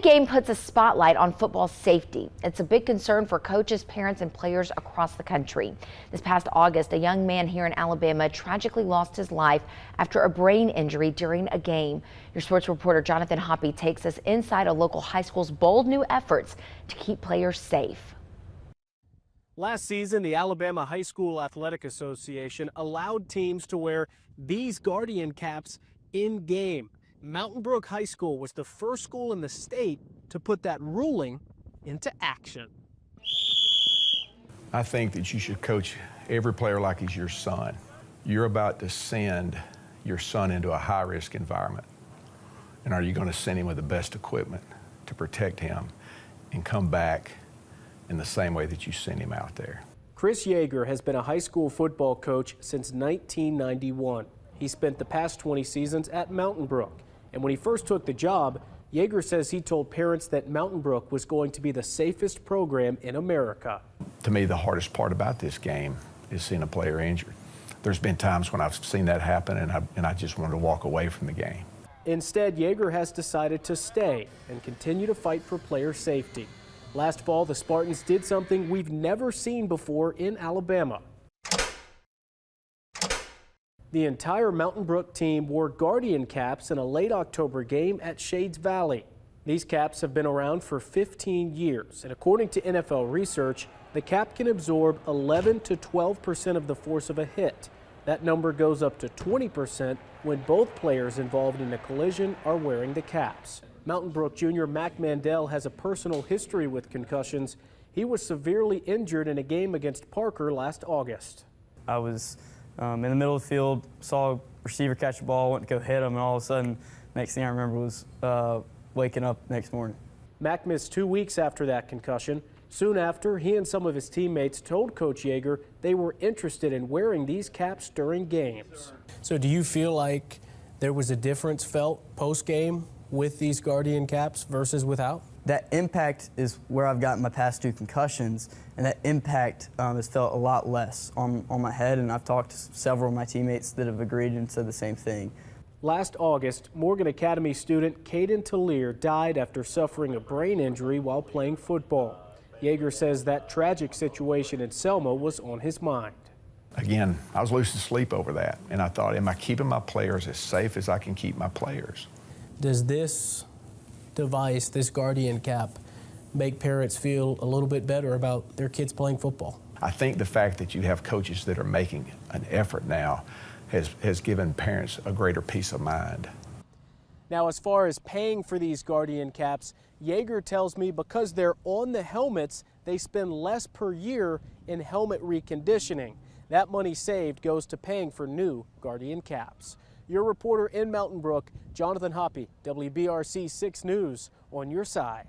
big game puts a spotlight on football safety. It's a big concern for coaches, parents, and players across the country. This past August, a young man here in Alabama tragically lost his life after a brain injury during a game. Your sports reporter Jonathan Hoppy takes us inside a local high school's bold new efforts to keep players safe. Last season, the Alabama High School Athletic Association allowed teams to wear these Guardian caps in game. Mountain Brook High School was the first school in the state to put that ruling into action. I think that you should coach every player like he's your son. You're about to send your son into a high-risk environment. And are you going to send him with the best equipment to protect him and come back in the same way that you sent him out there? Chris Yeager has been a high school football coach since 1991. He spent the past 20 seasons at Mountain Brook. And when he first took the job, Yeager says he told parents that Mountain Brook was going to be the safest program in America. To me, the hardest part about this game is seeing a player injured. There's been times when I've seen that happen and I just wanted to walk away from the game. Instead, Yeager has decided to stay and continue to fight for player safety. Last fall, the Spartans did something we've never seen before in Alabama. The entire Mountain Brook team wore Guardian caps in a late October game at Shades Valley. These caps have been around for 15 years, and according to NFL research, the cap can absorb 11 to 12% of the force of a hit. That number goes up to 20% when both players involved in a collision are wearing the caps. Mountain Brook junior Mac Mandel has a personal history with concussions. He was severely injured in a game against Parker last August. I was in the middle of the field, saw a receiver catch a ball, went to go hit him, and all of a sudden, next thing I remember was waking up next morning. Mac missed 2 weeks after that concussion. Soon after, he and some of his teammates told Coach Yeager they were interested in wearing these caps during games. So do you feel like there was a difference felt post-game with these Guardian caps versus without? That impact is where I've gotten my past 2 concussions, and that impact has felt a lot less on my head, and I've talked to several of my teammates that have agreed and said the same thing. Last August, Morgan Academy student Caden Tallier died after suffering a brain injury while playing football. Yeager says that tragic situation in Selma was on his mind. Again, I was losing sleep over that, and I thought, am I keeping my players as safe as I can keep my players? Does this device, this Guardian cap, make parents feel a little bit better about their kids playing football? I think the fact that you have coaches that are making an effort now has given parents a greater peace of mind. Now, as far as paying for these Guardian caps, Yeager tells me because they're on the helmets, they spend less per year in helmet reconditioning. That money saved goes to paying for new Guardian caps. Your reporter in Mountain Brook, Jonathan Hoppy, WBRC 6 News, on your side.